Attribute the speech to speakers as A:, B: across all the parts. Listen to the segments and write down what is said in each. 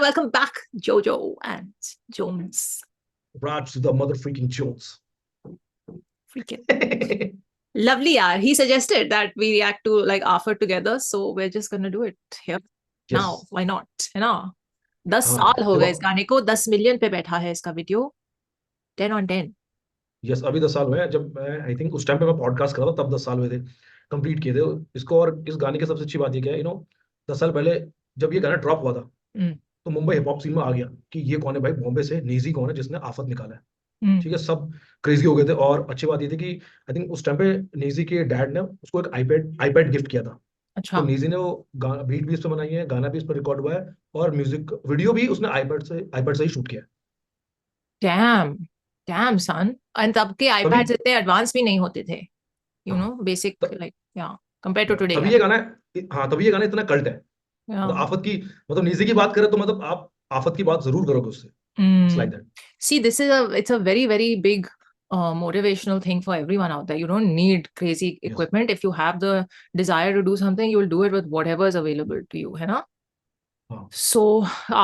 A: and welcome back, Jojo and Jones.
B: Raj to the mother freaking Jones.
A: Freaking lovely, yaar. He suggested that we react to like Afar together, so we're just gonna do it here now. Why not? है ना? 10 साल हो गए इस गाने को, 10 million पे बैठा है इसका वीडियो. 10 on 10.
B: यस, अभी 10 साल हुए हैं. जब मैं आई थिंक उस टाइम पे मैं पॉडकास्ट कर रहा था तब 10 साल हुए थे, कंप्लीट किए थे इसको. और इस गाने की सबसे अच्छी बात ये क्या है, 10 साल पहले जब ये गाना ड्रॉप हुआ था तो मुंबई हिप हॉप सीन में आ गया कि ये कौन है भाई, बॉम्बे से नेजी कौन है जिसने आफत निकाला है. ठीक है, सब क्रेजी हो गए थे. और अच्छी बात ये थी कि आई थिंक उस टाइम पे नेजी के डैड ने उसको एक आईपैड गिफ्ट किया था.
A: अच्छा.
B: तो नेजी ने वो बीट भी इस पे बनाई है, गाना भी इस पर रिकॉर्ड हुआ है और म्यूजिक वीडियो भी उसने आईपैड से ही शूट किया है.
A: Damn son. And तब के iPads इतने एडवांस भी नहीं होते थे, basic like compared to today.
B: तभी ये गाना इतना कल्ट है. मतलब आफत की, मतलब नेजी की बात करें तो मतलब आप आफत की बात जरूर करोगे उससे. It's like that.
A: See, it's a very, very big motivational thing for everyone out there. You don't need crazy equipment. If you have the desire to do something, you will do it with whatever is available to you, है ना? So,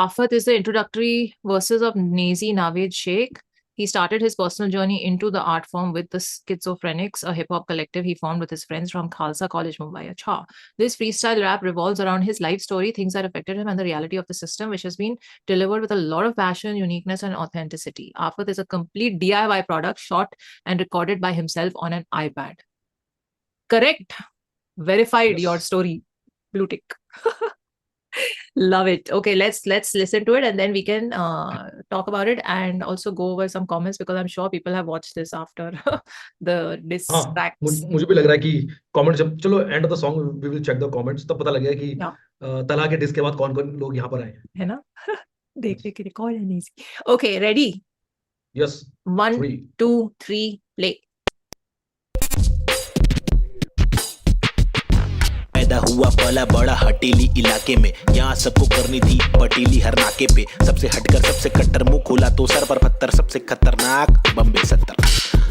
A: Afat is the introductory verses of Nazi Naveed Sheikh. He started his personal journey into the art form with the Schizophrenics, a hip-hop collective he formed with his friends from Khalsa College, Mumbai. Achha. This freestyle rap revolves around his life story, things that affected him, and the reality of the system, which has been delivered with a lot of passion, uniqueness, and authenticity. Afat is a complete DIY product, shot and recorded by himself on an iPad. Correct. Verified your story. Blue tick. Love it. Okay, let's listen to it and then we can talk about it and also go over some comments because I'm sure people have watched this after the diss tracks.
B: मुझे भी लग रहा है कि comment जब चलो end of the song we will check the comments, तब पता लगेगा कि तला के डिस के बाद कौन-कौन लोग यहाँ पर आए हैं,
A: है ना? देखने के लिए कौन है नहीं. Okay, ready?
B: Yes.
A: 1 2 3 play.
C: पैदा हुआ पला बड़ा हटीली इलाके में, यहाँ सबको करनी थी पटीली हर नाके पे. सबसे हटकर सबसे कट्टर मुंह खोला तो सर पर पत्थर, सबसे खतरनाक बम्बे 70.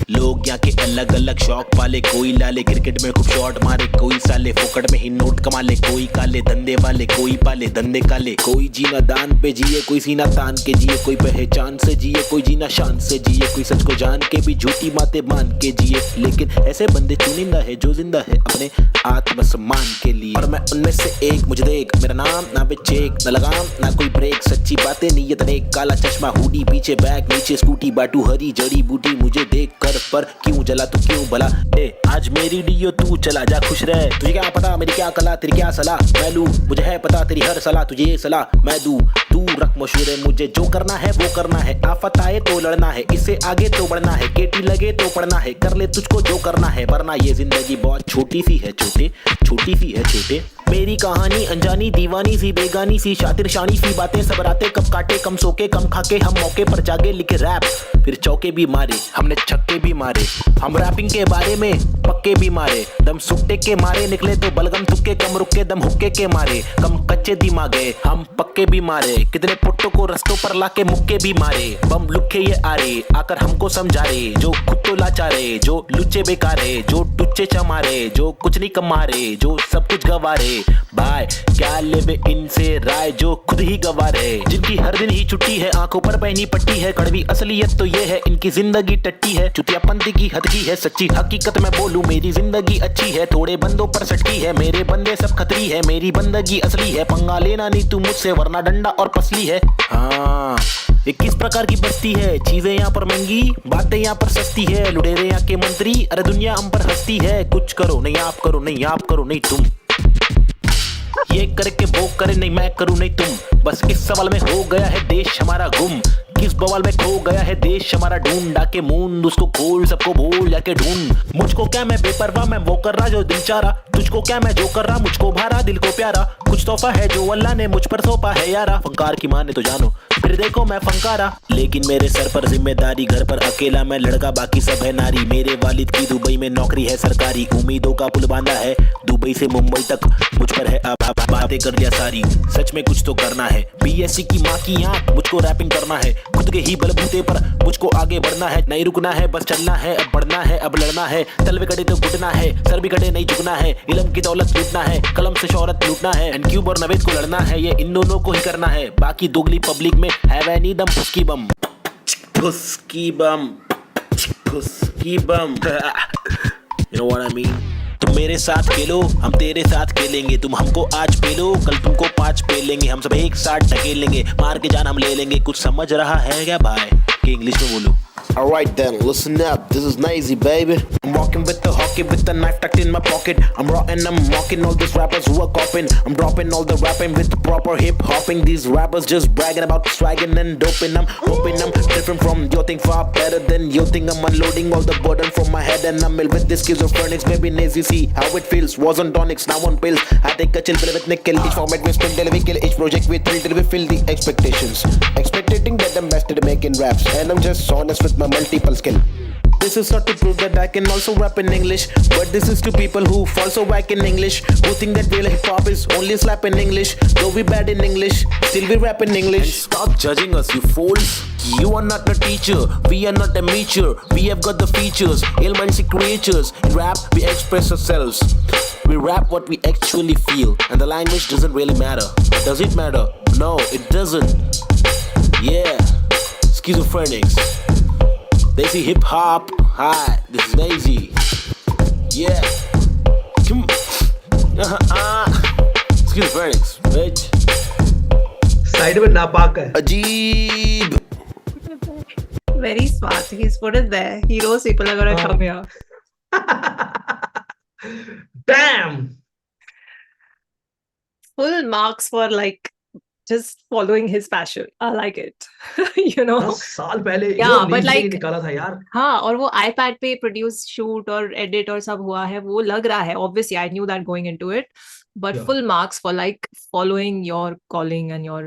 C: लोग यहाँ के अलग अलग शौक पाले, कोई लाले क्रिकेट में खूब शॉट मारे, कोई साले फोकट में ही नोट कमा ले, कोई काले धंधे वाले, कोई पाले धंधे काले. कोई जीना दान पे जिए, कोई सीना तान के जिए, कोई पहचान से जिए, कोई जीना शान से जिए, कोई सच को जान के भी झूठी बातें मान के जिए. लेकिन ऐसे बंदे चुनिंदा है जो जिंदा है अपने आत्मसम्मान के लिए. और मैं उनमें से एक, मुझे देख मेरा नाम ना बेचेक, ना लगाम ना कोई ब्रेक, सच्ची बातें नीयत नेक, काला चश्मा हुडी पीछे बैग नीचे स्कूटी, बाटू हरी जड़ी बूटी, मुझे देख कर पर क्यों जला तू क्यों भला. आज मेरी डियो तू चला जा खुश रह, तुझे क्या पता मेरी क्या कला तेरी क्या सलाह, मैं लूं मुझे है पता तेरी हर सलाह, तुझे ये सलाह मैं दूं. तू रख मशहूर, मुझे जो करना है वो करना है, आफत आए तो लड़ना है, इससे आगे तो बढ़ना है, केटी लगे तो पढ़ना है, कर ले तुझको जो करना है, वरना ये जिंदगी बहुत छोटी सी है छोटे, छोटी सी है छोटे. मेरी कहानी अनजानी दीवानी सी बेगानी सी, शातिर शानी सी बातें सब रातें कब काटे, कम सोके कम खाके हम मौके पर जागे, लिखे रैप फिर चौके भी मारे, हमने छक्के भी मारे, हम रैपिंग के बारे में पक्के भी मारे, दम सुट्टे के मारे निकले तो बलगम तुक्के, कम रुके दम हुक्के के मारे, कम कच्चे दिमागे हम पक्के भी मारे, कितने पुट्टों को रस्तों पर लाके मुक्के भी मारे. बम लुक्के ये आरे आकर हमको समझा रे, जो खुद तो लाचारे, जो लुच्चे बेकारे, जो टुच्चे चमारे, जो कुछ नहीं कमारे, जो सब कुछ गवारे. भाई क्या लेबे इनसे राय जो खुद ही गवार है, जिनकी हर दिन ही छुट्टी है, आंखों पर पहनी पट्टी है, कड़वी असलियत तो ये है इनकी जिंदगी टट्टी है, चुतियापंती की हद की है, सच्ची हकीकत मैं बोलूं मेरी जिंदगी अच्छी है, थोड़े बंदों पर सटकी है, मेरे बंदे सब खतरी है, मेरी बंदगी असली है, पंगा लेना नहीं तू मुझसे वरना डंडा और पसली है. हाँ ये किस प्रकार की बस्ती है, चीजें यहाँ पर महंगी बातें यहाँ पर सस्ती है, लुटेरे यहाँ के मंत्री अरे दुनिया हम पर हंसती है, कुछ करो नहीं आप करो नहीं आप करो नहीं तुम, ये करके वो करे नहीं मैं करूं नहीं तुम. बस इस सवाल में हो गया है देश हमारा गुम, किस बवाल में खो गया है देश हमारा, ढूंढ आके मूंद उसको खोल सबको भूल जाके ढूंढ. मुझको क्या मैं बेपरवाह मैं वो कर रहा जो दिल चाह रहा, तुझको क्या मैं जो कर रहा मुझको भारा दिल को प्यारा, कुछ तोहफा है जो अल्लाह ने मुझ पर सौंपा है यारा, फंकार की माने तो जानो फिर देखो मैं फंकारा. लेकिन मेरे सर पर जिम्मेदारी, घर पर अकेला मैं लड़का बाकी सब है नारी, मेरे वालिद की दुबई में नौकरी है सरकारी, उम्मीदों का पुल बांधा है दुबई से मुंबई तक, मुझ पर है बातें कर दिया सारी, सच में कुछ तो करना है, बीएससी की माँ की आंख मुझको रैपिंग करना है, खुद के ही बलबूते पर मुझको आगे बढ़ना है, नहीं रुकना है, बस चलना है, अब बढ़ना है, अब लड़ना है, तलवे कड़े तो घुटना है, सर भी कड़े नहीं झुकना है, इल्म की दौलत लूटना है, कलम से शोहरत लूटना है, एंड क्यूब और नवेद को लड़ना है, ये इन दोनों को ही करना है, बाकी दोगली पब्लिक में है वह नहीं दम फुसकी बम, फुसकी बम, फुसकी बम, you know what I mean? तुम मेरे साथ खेलो, हम तेरे साथ खेलेंगे, तुम हमको आज पेलो, कल तुमको 5 पेलेंगे, हम सब एक साथ ढकेलेंगे, मार के जान हम ले लेंगे, कुछ समझ रहा है क्या भाई? कि इंग्लिश में बोलो।
D: Alright then, listen up, this is Nazy, baby.
C: I'm walking with the hockey with the knife tucked in my pocket. I'm raw and I'm mocking all these rappers who are copying. I'm dropping all the rapping with the proper hip hopping. These rappers just bragging about swagging and doping. I'm hoping I'm different from your thing, far better than your thing. I'm unloading all the burden from my head and I'm ill with this schizophrenics. Maybe Nazy, see how it feels. Was on tonics, now on pills. I take a chill pill with nickel. Each format we spin till we kill. Each project we thrill till we fill the expectations. Expecting that I'm best at making raps, and I'm just honest with my multiple skill. This is not to prove that I can also rap in English, but this is to people who fall so whack in English, who think that real hip hop is only slap in English. Though we bad in English, still we rap in English. And stop judging us, you fools. You are not a teacher, we are not amateur. We have got the features, ill-minded creatures. In rap, we express ourselves. We rap what we actually feel, and the language doesn't really matter. Does it matter? No, it doesn't. Yeah, schizophrenics. They see hip hop. Hi, this is Nazy. Yeah. Come. Schizophrenics, bitch.
B: Side में नापाक है।
C: Ajeeb.
A: Very smart. He's put it there. He knows people are gonna come here.
B: Damn.
A: Full marks for like just following his passion. I like it. You know.
B: 10 साल पहले
A: Yeah, but
B: Nazy
A: like-
B: निकाला था यार।
A: हाँ, और वो iPad पे produce, shoot और edit और सब हुआ है, वो लग रहा है. Obviously, I knew that going into it, but
B: Yeah.
A: full marks for like following your calling and your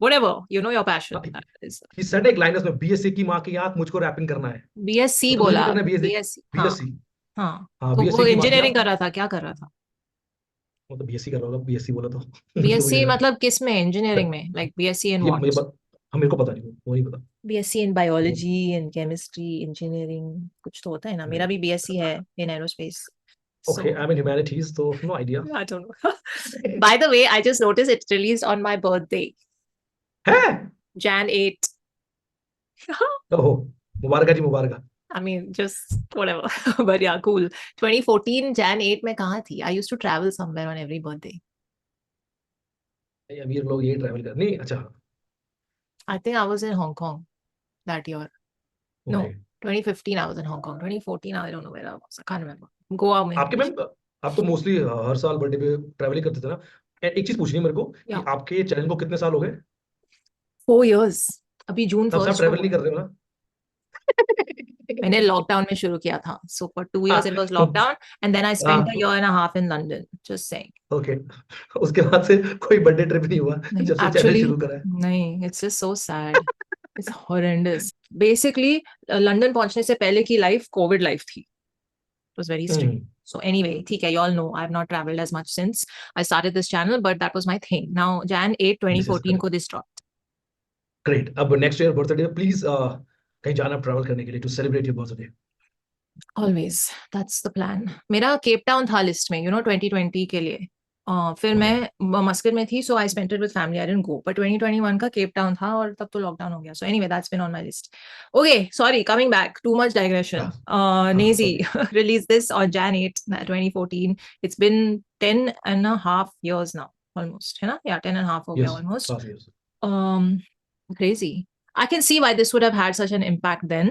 A: whatever, you know, your passion.
B: Okay.
A: That is
B: He said एक लाइन उसमें, BSc की माँ की आंख, मुझको रैपिंग करना है।
A: BSc
B: तो
A: बोला.
B: करना है BSc।
A: BSc. हाँ,
B: BSc।
A: हाँ.
B: हाँ,
A: तो
B: BSc
A: वो
B: की माँ की
A: इंजीनियरिंग
B: आंख।
A: कर रहा था, क्या कर रहा था?
B: वो तो BSc कर रहा होगा, BSc बोला तो।
A: BSc मतलब किस में? इंजीनियरिंग में? Like BSc in
B: ये
A: what?
B: मेरे को पता नहीं, वो नहीं पता।
A: BSc in biology and chemistry, engineering, कुछ तो होता है ना. मेरा भी BSc है in aerospace.
B: Okay, I'm in humanities, so no idea.
A: I don't know. By the way, I just noticed it's released on my birthday,
B: है?
A: Jan 8.
B: ओहो, मुबारक जी, मुबारक।
A: I mean, just whatever. But yeah, cool. 2014 Jan 8 में कहाँ थी? I used to travel somewhere on every birthday.
B: अमीर लोग ये travel कर नहीं। अच्छा,
A: I think I was in Hong Kong that year. No,
B: okay.
A: 2015 I was in Hong Kong. 2014 I don't know where I was. I can't remember. Goa में.
B: आपके ma'am, आप तो मोस्टली हर साल बर्थडे पे ट्रैवलिंग करते थे ना। एक चीज पूछनी है मेरे को कि
A: Yeah.
B: आपके चैनल को कितने साल हो गए?
A: 4 years. अभी जून
B: तब से आप
A: 1st
B: ट्रैवल
A: को
B: नहीं कर रहे हो ना?
A: मैंने लॉकडाउन में शुरू किया था. So for 2 years it was lockdown, and then I spent a year and a half in London. Just saying.
B: Okay. उसके बाद से कोई बर्थडे ट्रिप नहीं हुआ
A: नहीं,
B: जब से चैनल
A: actually,
B: शुरू करा है।
A: नहीं, it's just so sad. It's horrendous. Basically, London पहुंचने से पहले की लाइफ कोविड लाइफ थी. It was very strange. So anyway, ठीक है, you all know I have not traveled as much since I started this channel, but that was my thing. Now Jan 8 2014 को this dropped.
B: Great. अब next year birthday please कहीं जाना travel करने के लिए to celebrate your birthday.
A: Always, that's the plan. मेरा Cape Town था list में, you know, 2020 के लिए. फिर मैं मस्कट में थी, so I spent it with family. I didn't go. But 2021 का केप टाउन था और तब तो लॉकडाउन हो गया. So anyway, that's been on my list. Okay, sorry, coming back. Too much digression. Nazy released this on Jan 8, 2014. It's been 10 and a half years now, almost. है ना? Yeah, 10 and a half हो गया almost. Crazy. I can see why this would have had such an impact then.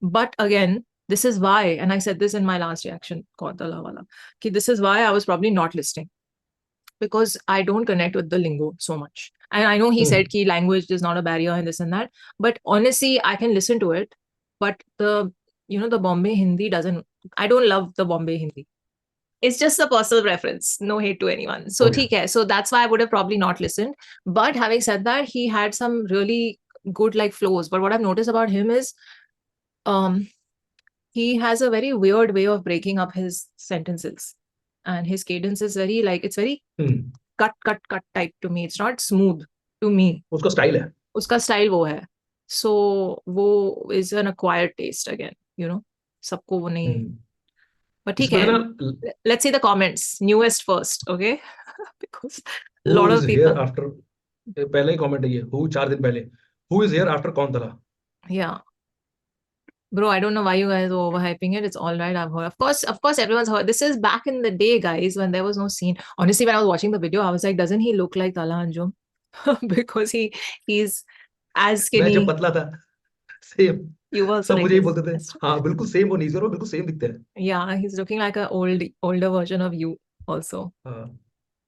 A: But again, this is why, and I said this in my last reaction, ki this is why I was probably not listening, because I don't connect with the lingo so much. And I know he said ki language is not a barrier and this and that, but honestly, I can listen to it. But the Bombay Hindi I don't love the Bombay Hindi. It's just a personal preference. No hate to anyone. So,
B: Okay.
A: so that's why I would have probably not listened. But having said that, he had some really good like flows. But what I've noticed about him is, he has a very weird way of breaking up his sentences, and his cadence is very like, it's very cut type to me. It's not smooth to me.
B: उसका style है.
A: उसका style वो है. So वो is an acquired taste again, you know. सबको वो नहीं. But ठीक
B: इसमें
A: है.
B: ना,
A: Let's see the comments. Newest first, okay? Because a
B: who
A: lot
B: is
A: of
B: here
A: people.
B: after, पहले ही कमेंट है ये, who 4 दिन पहले, who is here after कौन तला.
A: Yeah. Bro, I don't know why you guys are overhyping it. It's all right. I've heard. Of course, everyone's heard. This is back in the day, guys, when there was no scene. Honestly, when I was watching the video, I was like, doesn't he look like Tala Anjum? Because he's as
B: मैं
A: skinny.
B: जब पतला था, same,
A: You were also
B: सब
A: like
B: मुझे ही
A: this.
B: बोलते थे, हाँ बिल्कुल सेम, वो नीचे और बिल्कुल सेम दिखते हैं.
A: Yeah, he's looking like an older version of you also.
B: हाँ.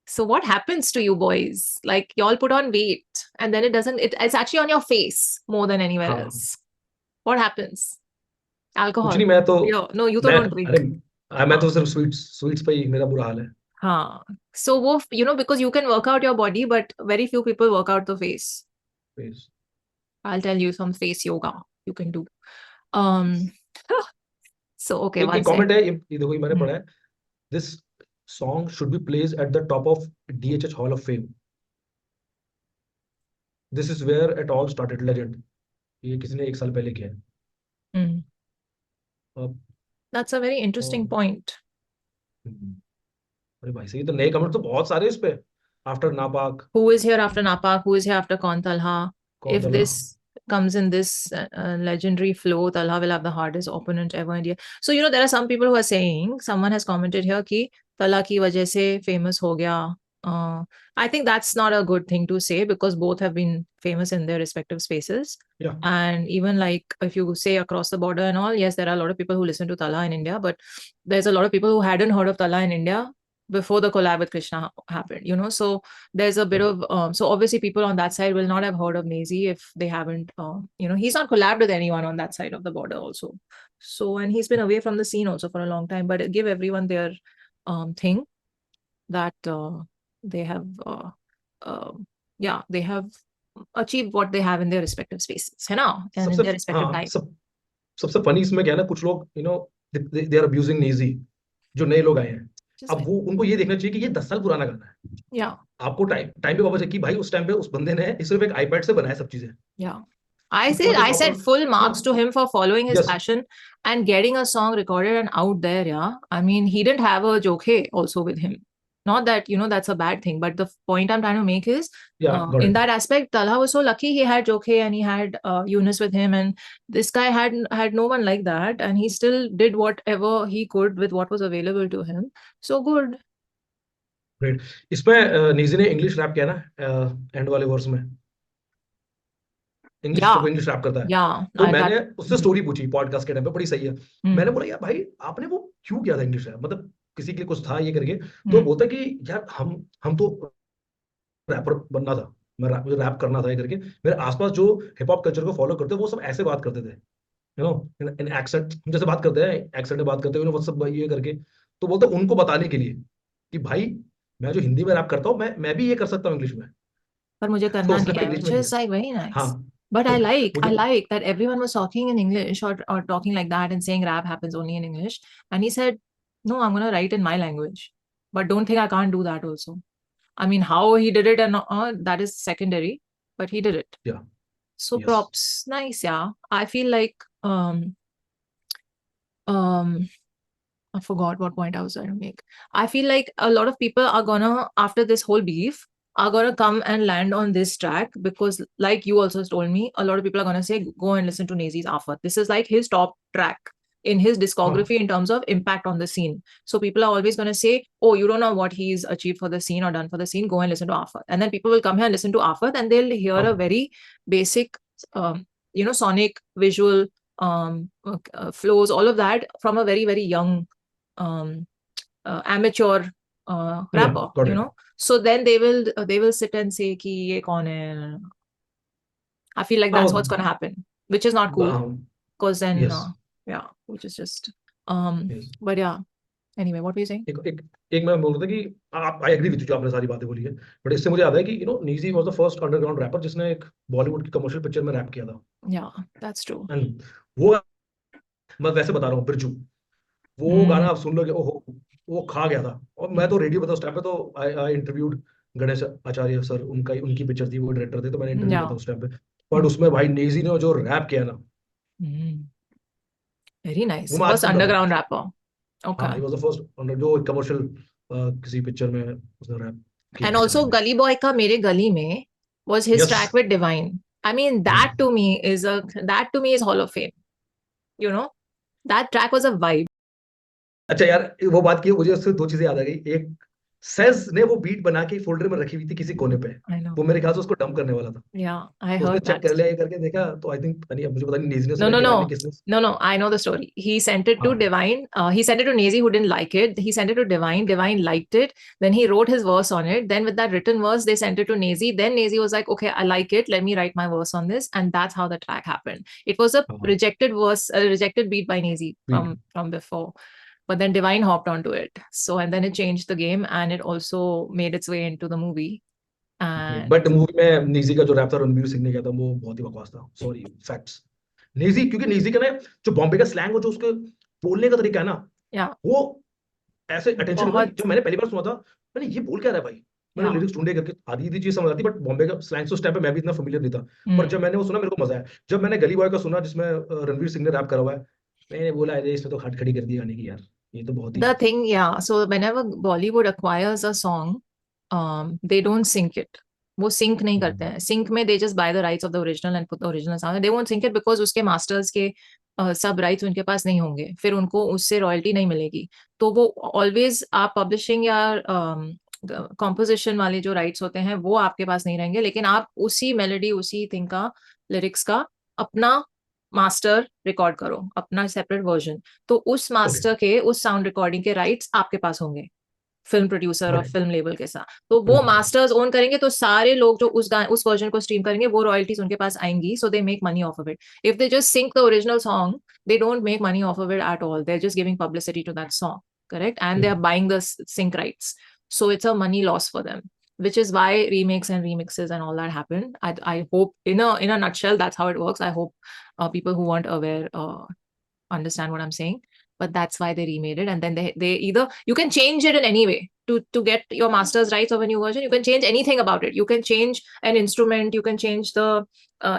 A: So what happens to you boys? Like y'all put on weight and then it's actually on your face more than anywhere
B: हाँ.
A: else. What happens?
B: कुछ
A: Alcohol.
B: नहीं, मैं तो,
A: No, you तो
B: मैं,
A: don't drink.
B: अरे मैं तो सिर्फ स्वीट्स पे ही मेरा बुरा हाल है.
A: हाँ. So वो, you know, because you can work out your body, but very few people work out the face.
B: Please.
A: I'll tell you some face yoga you can do. So okay,
B: एक
A: one
B: comment
A: sec.
B: है, ये देखो, ये मैंने पढ़ा है, this song should be place at the top of DHH hall of fame. This is where it all started, legend. ये किसी ने 1 साल पहले किया है.
A: Mm.
B: अब
A: That's a very interesting point.
B: अरे भाई सही, तो नए कमेंट तो बहुत सारे इस पे. आफ्टर नापाक,
A: Who is here after Napak? Who is here after Kaun Talha?
B: कौन
A: If
B: तला.
A: this comes in this legendary flow, Talha will have the hardest opponent ever in India. So, you know, there are some people who are saying, someone has commented here कि Talha की वजह से famous हो गया. I think that's not a good thing to say because both have been famous in their respective spaces.
B: Yeah.
A: And even like if you say across the border and all, yes, there are a lot of people who listen to Talha in India, but there's a lot of people who hadn't heard of Talha in India before the collab with Krishna happened, you know. So there's a bit of so obviously people on that side will not have heard of Nazy if they haven't you know, he's not collabed with anyone on that side of the border also. So, and he's been away from the scene also for a long time, but give everyone their thing that they have yeah, they have achieved what they have in their respective spaces, है ना, and in their respective time.
B: सबसे funny इसमें क्या है ना, कुछ लोग, you know, they are abusing Nazy, जो नए लोग आए हैं. अब वो, उनको ये देखना चाहिए कि ये 10 साल पुराना गाना है.
A: Yeah.
B: आपको टाइम पे पता चले कि भाई उस टाइम पे उस बंदे ने सिर्फ एक iPad से बनाया सब चीजें.
A: Yeah. I said full marks to him for following his passion and getting a song recorded and out there. Yeah, I mean, he didn't have a Jokhe also with him. Not that, you know, that's a bad thing, but the point I'm trying to make is in that aspect, Talha was so lucky he had Jokhe and he had Yunus with him, and this guy had no one like that, and he still did whatever he could with what was available to him. So good.
B: Great. इसमें नीजी ने English rap किया ना, and वाले verse में. English rap करता है. तो मैंने उससे स्टोरी पूछी पॉडकास्ट के टाइम पे, बड़ी सही है. मैंने बोला यार भाई आपने वो क्यों किया था इंग्लिश रैप, मतलब किसी के लिए कुछ था ये करके. तो बोलता कि यार हम तो रैपर बनना था, मुझे रैप करना था ये करके. मेरे आसपास जो हिप हॉप कल्चर को फॉलो करते वो सब ऐसे बात करते थे, यू नो, इन एक्सेंट, हम जैसे बात करते हैं एक्सेंट में बात करते हैं, वो सब ये करके. तो बोलता उनको बताने के लिए कि भाई मैं जो हिंदी में रैप करता हूँ, मैं भी ये कर सकता हूँ इंग्लिश में,
A: पर मुझे करना नहीं है, which is like very nice.
B: हाँ.
A: But I like that everyone was talking in English or talking like that and saying rap happens only in English. And he said, no, I'm going to write in my language. But don't think I can't do that also. I mean, how he did it and that is secondary, but he did it.
B: Yeah.
A: So props. Nice, yeah. I feel like I forgot what point I was trying to make. I feel like a lot of people are gonna, after this whole beef, are gonna come and land on this track because, like you also told me, a lot of people are gonna say, go and listen to Nazy's Afat. This is like his top track in his discography in terms of impact on the scene. So people are always gonna say, oh, you don't know what he's achieved for the scene or done for the scene, go and listen to Afat. And then people will come here and listen to Afat and they'll hear a very basic, you know, sonic, visual, flows, all of that from a very, very young amateur rapper, you know. So then they will sit and say ki ye kaun hai. I feel like that's what's going to happen, which is not cool because then yeah, which is just but yeah, anyway, what were you saying?
B: एक मैं बोल रहा था कि आप, I agree with you, जो आपने सारी बातें बोली है, बट इससे मुझे याद है कि you know Naezy was the first underground rapper जिसने एक बॉलीवुड की कमर्शियल पिक्चर में रैप किया था.
A: Yeah, that's true.
B: एंड वो मैं वैसे बता रहा हूँ, बिरजू, वो गाना आप सुन लोगे, ओहो, वो खा गया था. और मैं तो रेडियो पे था उस टाइम पे, तो I interviewed Ganesh Acharya sir, उनकी पिक्चर थी, वो डायरेक्टर थे, तो मैंने इंटरव्यू किया था
A: Yeah.
B: उस टाइम पे। बट उसमें भाई नेजी ने जो रैप किया ना,
A: Very nice.
B: वो मैं आज
A: First
B: सुन रहा था।
A: underground rapper.
B: हाँ,
A: Okay.
B: He was the first जो कमर्शियल किसी पिक्चर में उसने रैप किया
A: And
B: है
A: also
B: गाने में।
A: Gully Boy ka Mere Gali Mein was his
B: yes.
A: track with Divine. I mean, that to me is Hall of Fame. You know, that track was a vibe.
B: अच्छा यार, वो बात की, मुझे उससे 2 चीजें याद आ गई। एक, सेज ने वो बीट बना के फोल्डर में रखी हुई थी किसी कोने पे,
A: I know.
B: वो मेरे ख्याल से उसको डंप करने वाला था,
A: Yeah, I
B: तो उसने
A: heard
B: चेक
A: that.
B: कर लिया, ये करके देखा, तो आई थिंक नहीं, अब मुझे पता नहीं नेजी ने
A: No,
B: सुना,
A: no,
B: डिवाइन ने
A: no.
B: किसने।
A: No, I know the story. He sent it to
B: हाँ,
A: Divine. He sent it to Nazy, who didn't like it. He sent it to Divine. Divine liked it. Then he wrote his verse on it. Then with that written verse, they sent it to Nazy. Then Nazy was like, okay, I like it. Let me write my verse on this. And that's how the track happened. It was a
B: हाँ,
A: rejected verse, a rejected beat by Nazy
B: beat.
A: from before. But then Divine hopped onto it. So, and then it changed the game and it also made its way into the movie. And
B: but movie में नेजी का जो rap था रणवीर सिंह ने किया था, वो बहुत ही बकवास था, सॉरी, फैक्ट्स। नेजी, क्योंकि नेजी का ना जो बॉम्बे का स्लैंग और जो उसके बोलने का तरीका है ना,
A: yeah,
B: वो ऐसे अटेंशन,
A: बहुत,
B: जब मैंने पहली बार सुना था, मैंने ये बोल क्या रहा है भाई, मैंने
A: yeah.
B: लिरिक्स ढूंढे करके, आधी चीज समझ आती, बट बॉम्बे का स्लैंग उस टाइम पे मैं भी इतना फेमिलियर नहीं था, पर जब मैंने वो सुना मेरे को मजा आया। जब मैंने गली बॉय का सुना जिसमें रणवीर सिंह ने रैप करा हुआ है, मैंने बोला अरे इसमें तो खट खड़ी कर दी गाने की यार, ये तो बहुत ही।
A: The thing, yeah. So whenever Bollywood acquires a song, they don't sync it. वो sync नहीं करते हैं. Sync में they just buy the rights of the original and put the original sound. They won't sync it because उसके masters के सब rights उनके पास नहीं होंगे. फिर उनको उससे royalty नहीं मिलेगी. तो वो always आप publishing या composition वाले जो rights होते हैं वो आपके पास नहीं रहेंगे. लेकिन आप उसी melody, उसी thing का, lyrics का अपना मास्टर रिकॉर्ड करो, अपना सेपरेट वर्जन, तो उस मास्टर के उस साउंड रिकॉर्डिंग के राइट्स आपके पास होंगे, फिल्म प्रोड्यूसर और फिल्म लेबल के साथ, तो वो मास्टर्स ओन करेंगे, तो सारे लोग जो उस वर्जन को स्ट्रीम करेंगे वो रॉयल्टीज उनके पास आएंगी, so they make money off of it. If they just sync the original song, they don't make money off of it at all, they are just giving publicity to that song, correct, and they are buying the sync rights, so it's a money loss for them, which is why remakes and remixes and all that happen. I hope in a nutshell that's how it works. I hope people who weren't aware understand what I'm saying, but that's why they remade it. And then they either, you can change it in any way to get your master's rights of a new version. You can change anything about it. You can change an instrument, you can change the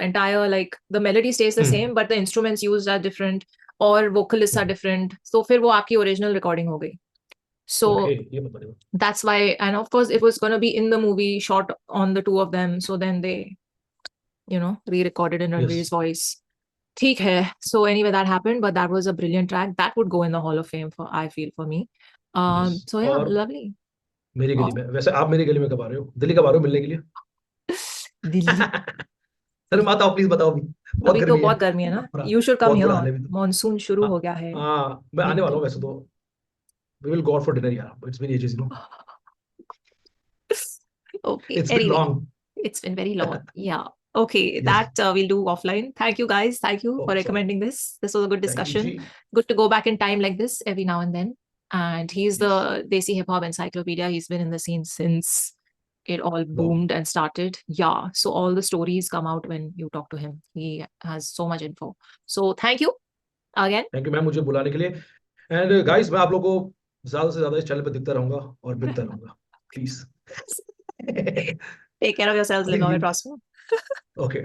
A: entire, like the melody stays the same but the instruments used are different or vocalists are different, so फिर वो आपकी original recording हो गई. So that's why, and of course it was going to be in the movie, shot on the two of them, so then they, re-recorded in Ranveer's voice. ठीक है. So anyway, that happened, but that was a brilliant track that would go in the Hall of Fame, for I feel, for me. So yeah, lovely.
B: मेरी गली में, वैसे आप मेरी गली में कब आ रहे हो, दिल्ली कब आ रहे हो मिलने के लिए?
A: दिल्ली
B: अरे माता प्लीज बताओ,
A: अभी तो बहुत गर्मी है ना. You should come here. Monsoon शुरू हो गया है.
B: हाँ, मैं आने वाला हूँ वैसे तो. We will go out for dinner, yeah. It's been ages,
A: Okay.
B: It's
A: anyway,
B: been long.
A: It's been very long. Yeah. Okay. Yes. That we'll do offline. Thank you guys. Thank you for recommending this. This was a good discussion. Good to go back in time like this every now and then. And he's the Desi Hip Hop Encyclopedia. He's been in the scene since it all boomed and started. Yeah. So all the stories come out when you talk to him. He has so much info. So thank you again.
B: Thank you, ma'am, मुझे बुलाने के लिए. And guys, मैं आप लोगों को ज्यादा से ज्यादा इस चैनल पे दिखता रहूंगा और बिकता रहूंगा, please.
A: Take care of yourselves, live long and prosper.
B: Okay.